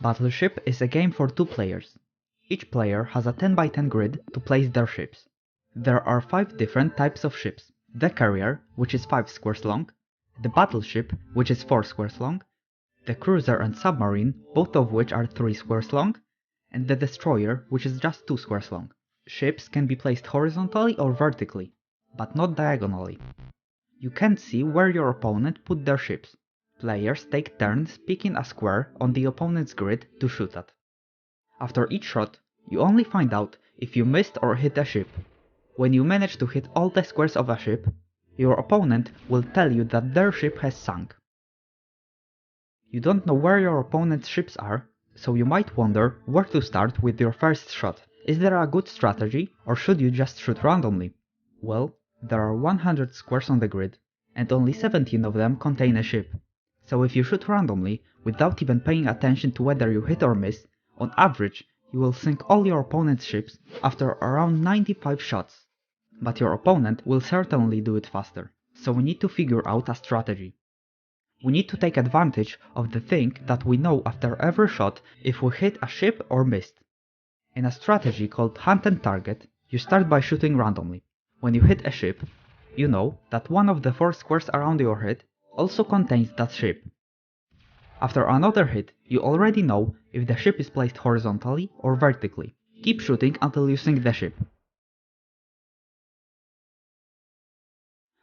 Battleship is a game for 2 players. Each player has a 10 by 10 grid to place their ships. There are 5 different types of ships. The carrier, which is 5 squares long, the battleship, which is 4 squares long, the cruiser and submarine, both of which are 3 squares long, and the destroyer, which is just 2 squares long. Ships can be placed horizontally or vertically, but not diagonally. You can't see where your opponent put their ships. Players take turns picking a square on the opponent's grid to shoot at. After each shot, you only find out if you missed or hit a ship. When you manage to hit all the squares of a ship, your opponent will tell you that their ship has sunk. You don't know where your opponent's ships are, so you might wonder where to start with your first shot. Is there a good strategy, or should you just shoot randomly? Well, there are 100 squares on the grid, and only 17 of them contain a ship. So if you shoot randomly, without even paying attention to whether you hit or miss, on average, you will sink all your opponent's ships after around 95 shots. But your opponent will certainly do it faster, so we need to figure out a strategy. We need to take advantage of the thing that we know after every shot if we hit a ship or missed. In a strategy called Hunt and Target, you start by shooting randomly. When you hit a ship, you know that one of the 4 squares around your hit also contains that ship. After another hit, you already know if the ship is placed horizontally or vertically. Keep shooting until you sink the ship.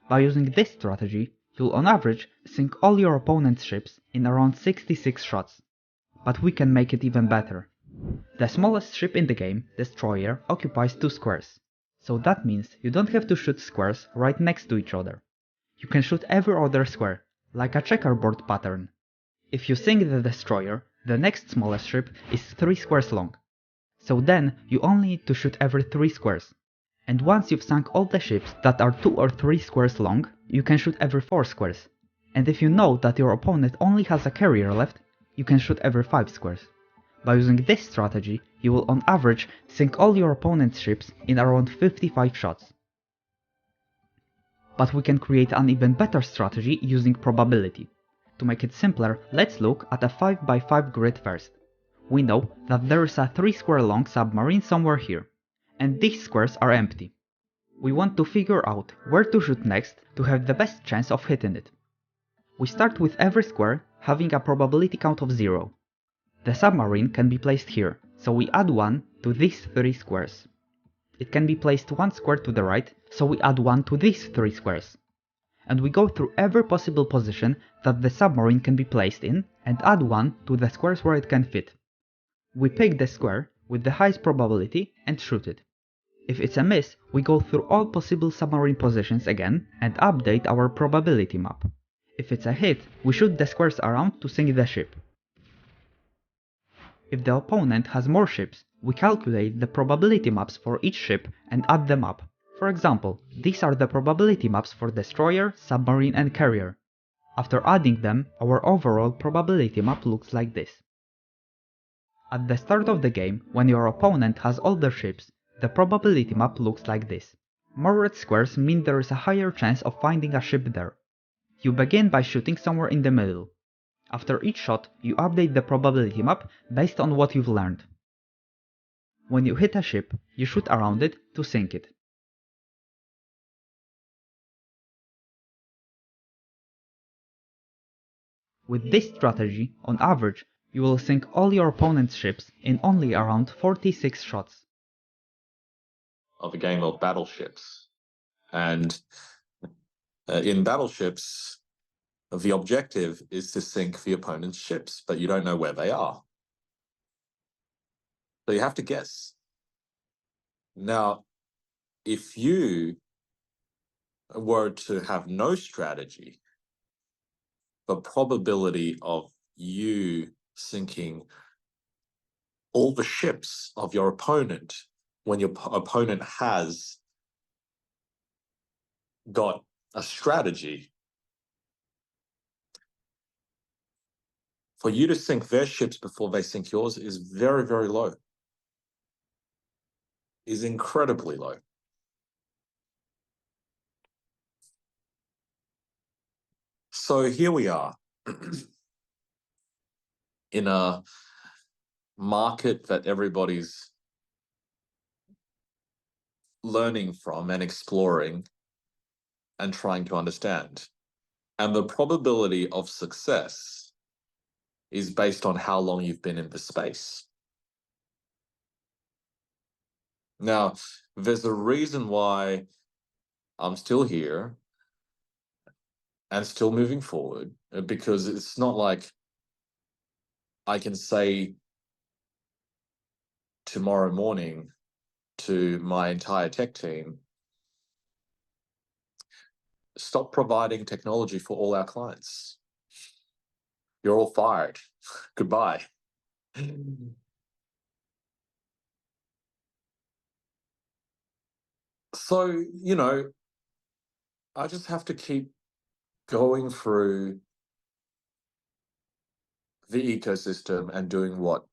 By using this strategy, you'll on average sink all your opponent's ships in around 66 shots. But we can make it even better. The smallest ship in the game, Destroyer, occupies 2 squares. So that means you don't have to shoot squares right next to each other. You can shoot every other square, like a checkerboard pattern. If you sink the Destroyer, the next smallest ship is 3 squares long. So then you only need to shoot every 3 squares. And once you've sunk all the ships that are 2 or 3 squares long, you can shoot every 4 squares. And if you know that your opponent only has a carrier left, you can shoot every 5 squares. By using this strategy, you will on average sink all your opponent's ships in around 55 shots. But we can create an even better strategy using probability. To make it simpler, let's look at a 5 by 5 grid first. We know that there is a 3 square long submarine somewhere here, and these squares are empty. We want to figure out where to shoot next to have the best chance of hitting it. We start with every square having a probability count of 0. The submarine can be placed here, so we add 1 to these 3 squares. It can be placed 1 square to the right, so we add 1 to these 3 squares. And we go through every possible position that the submarine can be placed in and add 1 to the squares where it can fit. We pick the square with the highest probability and shoot it. If it's a miss, we go through all possible submarine positions again and update our probability map. If it's a hit, we shoot the squares around to sink the ship. If the opponent has more ships, we calculate the probability maps for each ship and add them up. For example, these are the probability maps for Destroyer, Submarine and Carrier. After adding them, our overall probability map looks like this. At the start of the game, when your opponent has all their ships, the probability map looks like this. More red squares mean there is a higher chance of finding a ship there. You begin by shooting somewhere in the middle. After each shot, you update the probability map based on what you've learned. When you hit a ship, you shoot around it to sink it. With this strategy, on average, you will sink all your opponent's ships in only around 46 shots. Of a game of battleships. And in battleships, the objective is to sink the opponent's ships, but you don't know where they are. So you have to guess. Now, if you were to have no strategy, the probability of you sinking all the ships of your opponent when your opponent has got a strategy, for you to sink their ships before they sink yours is very, very low. Is incredibly low. So here we are in a market that everybody's learning from and exploring and trying to understand. And the probability of success is based on how long you've been in the space. Now, there's a reason why I'm still here and still moving forward, because it's not like I can say tomorrow morning to my entire tech team, stop providing technology for all our clients. You're all fired. Goodbye. So, I just have to keep going through the ecosystem and doing what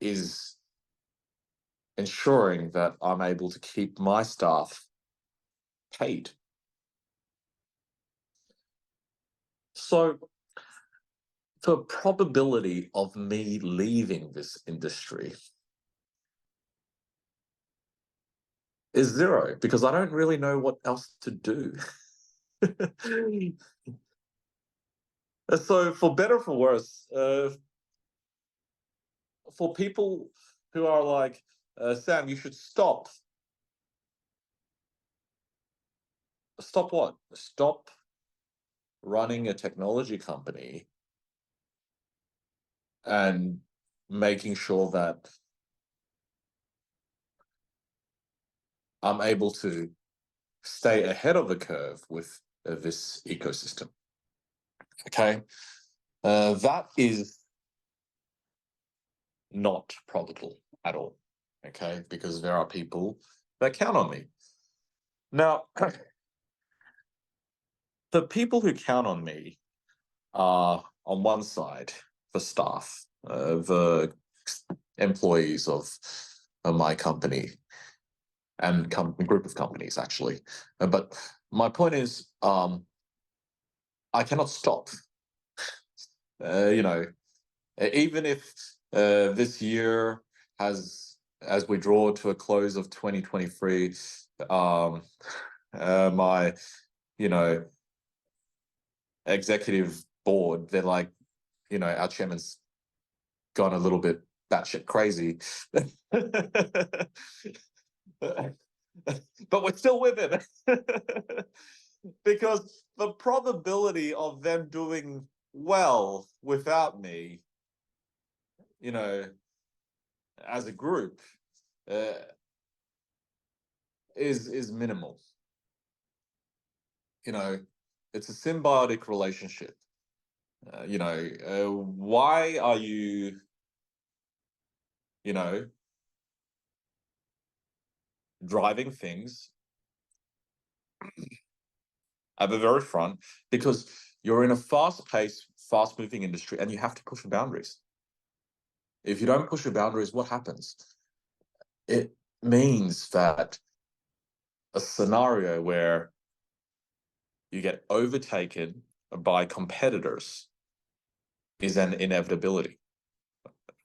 is ensuring that I'm able to keep my staff paid. So the probability of me leaving this industry is zero, because I don't really know what else to do. So for better or for worse, for people who are like, Sam, you should stop. Stop what? Stop running a technology company and making sure that I'm able to stay ahead of the curve with this ecosystem. Okay, that is not probable at all. Okay, because there are people that count on me. Now, the people who count on me are, on one side, the staff, the employees of my company and group of companies, actually. But my point is, I cannot stop. Even if this year has, as we draw to a close of 2023, my, executive board, they're like, our chairman's gone a little bit batshit crazy. But we're still with him. Because the probability of them doing well without me, as a group, is minimal. It's a symbiotic relationship. Why are you, driving things at the very front? Because you're in a fast-paced, fast-moving industry, and you have to push the boundaries. If you don't push the boundaries, what happens? It means that a scenario where you get overtaken by competitors is an inevitability.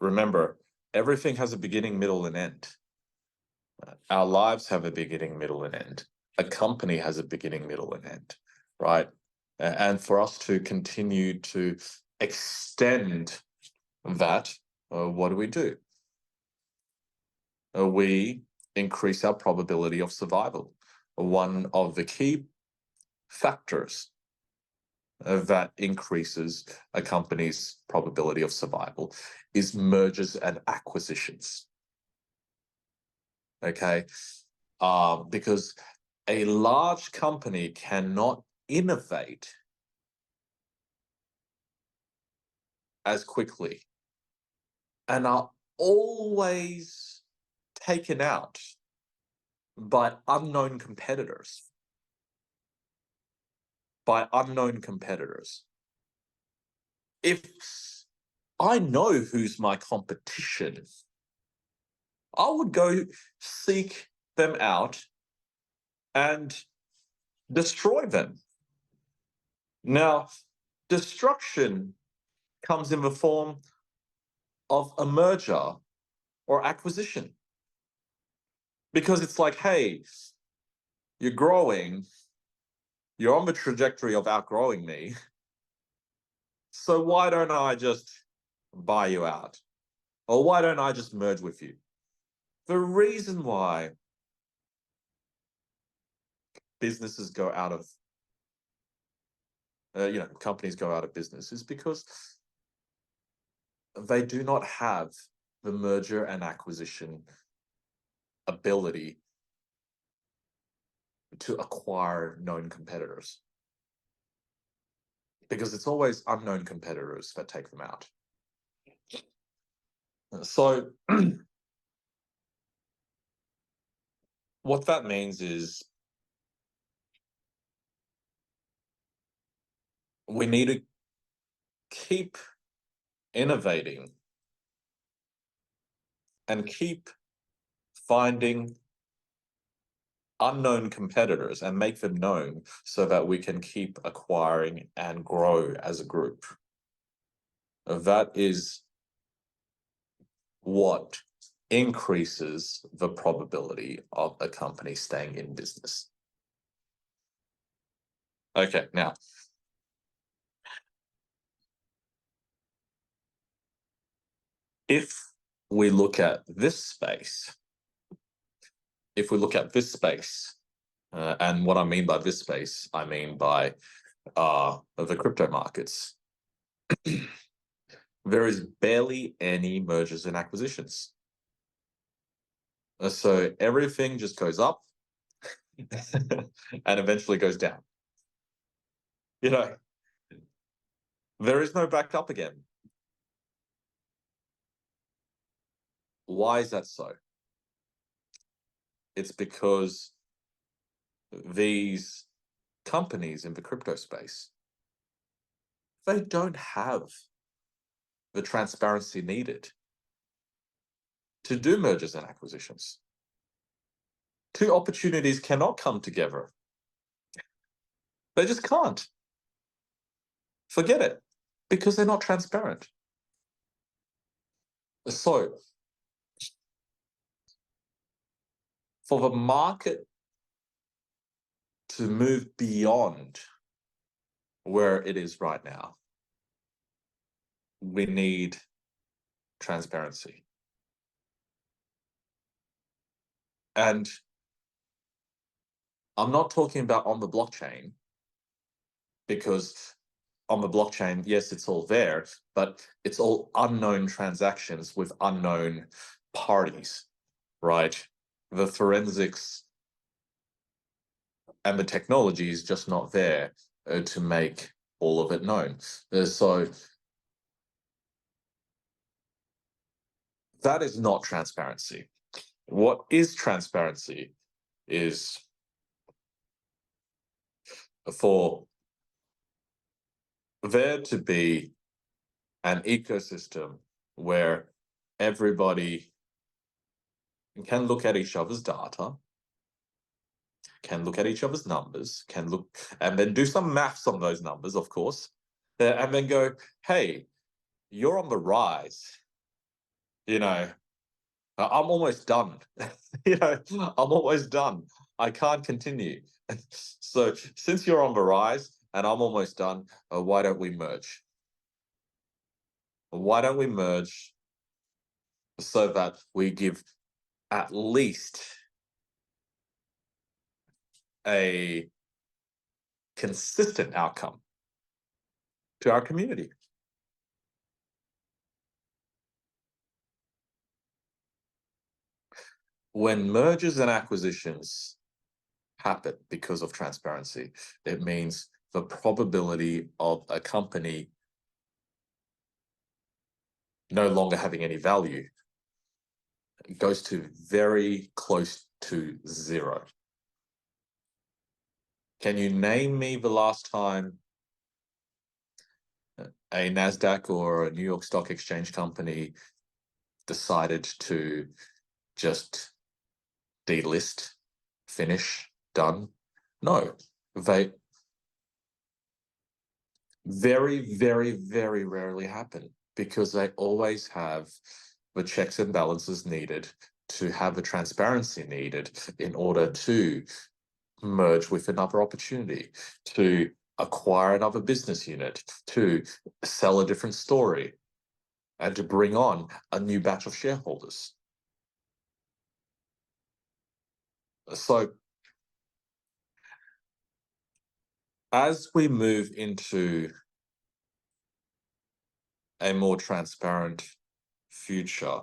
Remember, everything has a beginning, middle, and end. Our lives have a beginning, middle, and end. A company has a beginning, middle, and end, right? And for us to continue to extend that, what do? We increase our probability of survival. One of the key factors that increases a company's probability of survival is mergers and acquisitions. Okay, because a large company cannot innovate as quickly and are always taken out by unknown competitors. If I know who's my competition, I would go seek them out and destroy them. Now, destruction comes in the form of a merger or acquisition. Because it's like, hey, you're growing, you're on the trajectory of outgrowing me. So why don't I just buy you out? Or why don't I just merge with you? The reason why businesses go out of, companies go out of business is because they do not have the merger and acquisition ability to acquire known competitors. Because it's always unknown competitors that take them out. So what that means is we need to keep innovating and keep finding unknown competitors and make them known so that we can keep acquiring and grow as a group. That is what increases the probability of a company staying in business. Okay, now, if we look at this space, and what I mean by this space, I mean by the crypto markets, there is barely any mergers and acquisitions. So everything just goes up and eventually goes down. There is no back up again. Why is that so? It's because these companies in the crypto space, they don't have the transparency needed to do mergers and acquisitions. Two opportunities cannot come together. They just can't. Forget it, because they're not transparent. So, for the market to move beyond where it is right now, we need transparency. And I'm not talking about on the blockchain, because on the blockchain, yes, it's all there, but it's all unknown transactions with unknown parties, right? The forensics and the technology is just not there to make all of it known. So that is not transparency. What is transparency is for there to be an ecosystem where everybody can look at each other's data, can look at each other's numbers, can look and then do some maths on those numbers, of course, and then go, hey, you're on the rise. I'm almost done. I'm almost done. I can't continue. So since you're on the rise and I'm almost done, why don't we merge? Why don't we merge so that we give at least a consistent outcome to our community? When mergers and acquisitions happen because of transparency, it means the probability of a company no longer having any value goes to very close to zero. Can you name me the last time a NASDAQ or a New York Stock Exchange company decided to just delist, finish, done? No, they very, very, very rarely happen because they always have the checks and balances needed to have the transparency needed in order to merge with another opportunity, to acquire another business unit, to sell a different story, and to bring on a new batch of shareholders. So as we move into a more transparent future,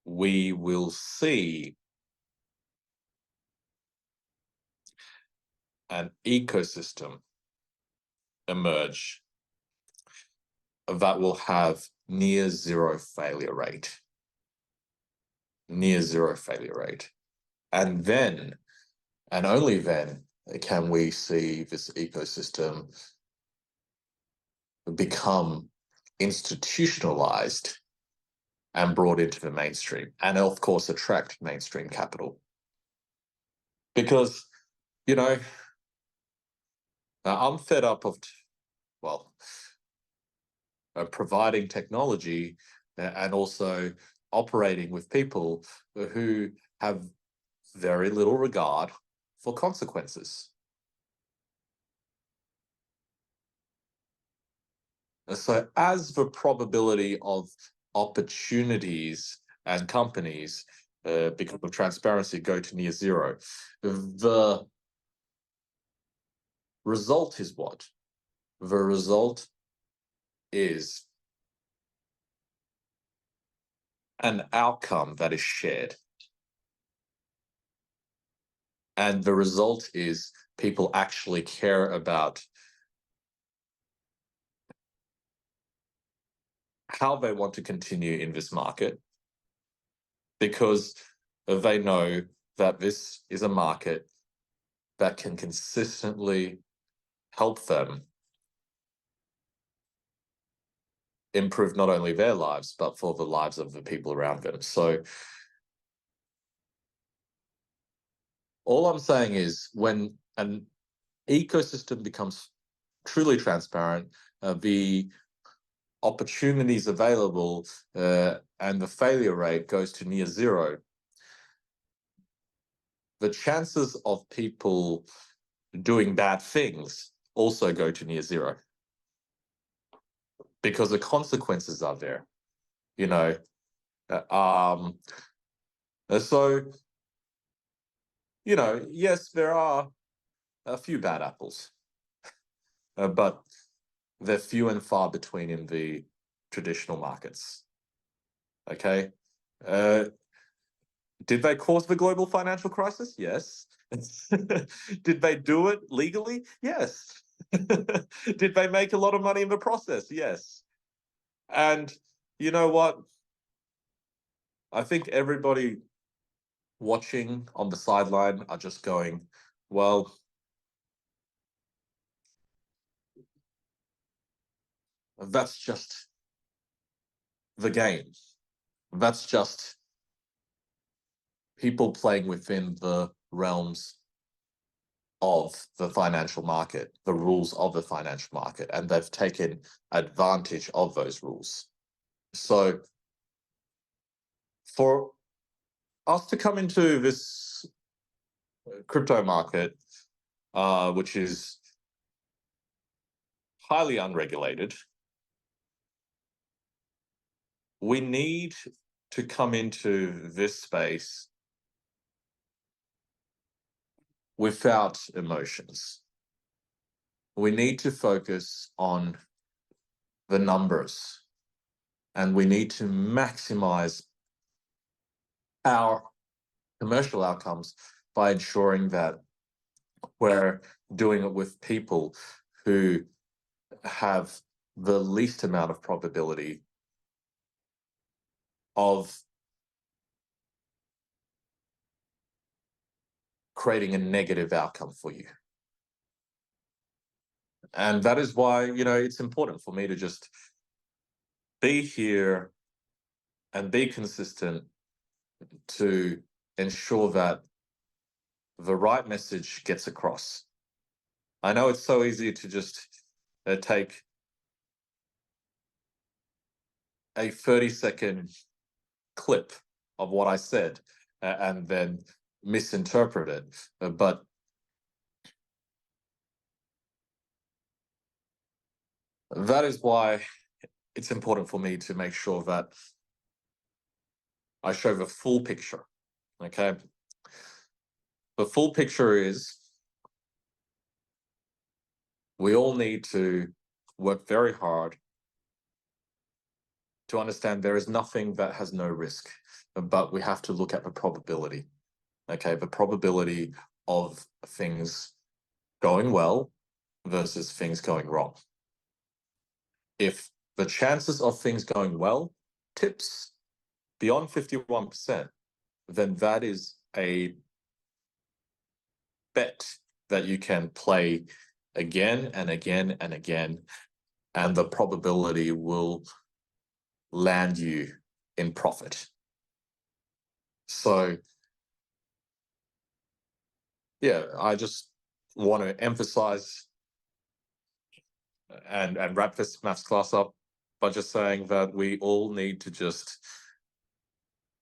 we will see an ecosystem emerge that will have near zero failure rate. Near zero failure rate. And then, and only then, can we see this ecosystem become institutionalized and brought into the mainstream, and of course attract mainstream capital. Because, you know, I'm fed up of, providing technology and also operating with people who have very little regard for consequences. So as the probability of opportunities and companies because of transparency go to near zero, the result is what? The result is an outcome that is shared. And the result is people actually care about how they want to continue in this market, because they know that this is a market that can consistently help them improve not only their lives, but for the lives of the people around them. So all I'm saying is when an ecosystem becomes truly transparent, the opportunities available and the failure rate goes to near zero, the chances of people doing bad things also go to near zero, because the consequences are there, you know. So, you know, yes, there are a few bad apples, but they're few and far between in the traditional markets. Okay. Did they cause the global financial crisis? Yes. Did they do it legally? Yes. Did they make a lot of money in the process? Yes. And you know what? I think everybody watching on the sideline are just going, well, that's just the game. That's just people playing within the realms of the financial market, the rules of the financial market, and they've taken advantage of those rules. So for us to come into this crypto market, which is highly unregulated, we need to come into this space without emotions. We need to focus on the numbers, and we need to maximize our commercial outcomes by ensuring that we're doing it with people who have the least amount of probability of creating a negative outcome for you. And that is why, you know, it's important for me to just be here and be consistent to ensure that the right message gets across. I know it's so easy to just take a 30-second clip of what I said and then misinterpret it. But that is why it's important for me to make sure that I show the full picture. Okay. The full picture is we all need to work very hard to understand there is nothing that has no risk, but we have to look at the probability. Okay. The probability of things going well versus things going wrong. If the chances of things going well tips beyond 51%, then that is a bet that you can play again and again and again, and the probability will land you in profit. So, yeah, I just want to emphasize and wrap this maths class up by just saying that we all need to just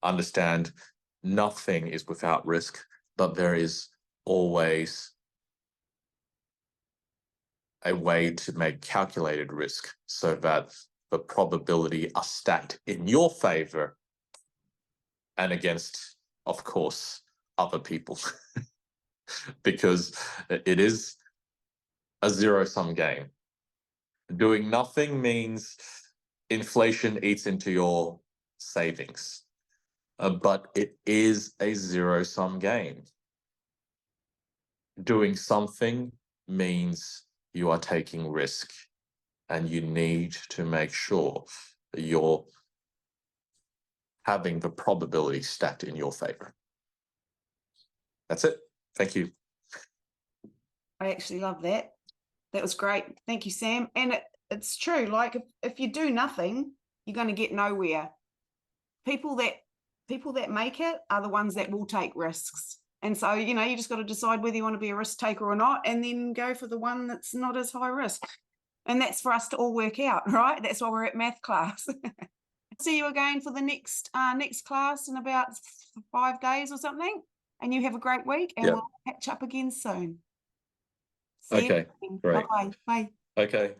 understand nothing is without risk, but there is always a way to make calculated risk so that the probability are stacked in your favor and against, of course, other people. Because it is a zero-sum game. Doing nothing means inflation eats into your savings, but it is a zero-sum game. Doing something means you are taking risk, and you need to make sure that you're having the probability stacked in your favor. That's it. Thank you. I actually love that. That was great. Thank you, Sam. And it's true. Like if you do nothing, you're going to get nowhere. People that make it are the ones that will take risks. And so, you just got to decide whether you want to be a risk taker or not, and then go for the one that's not as high risk. And that's for us to all work out, right? That's why we're at math class. See you again for the next class in about 5 days or something. And you have a great week, and we'll catch up again soon. See Okay, you. great. Bye-bye. Bye. Okay.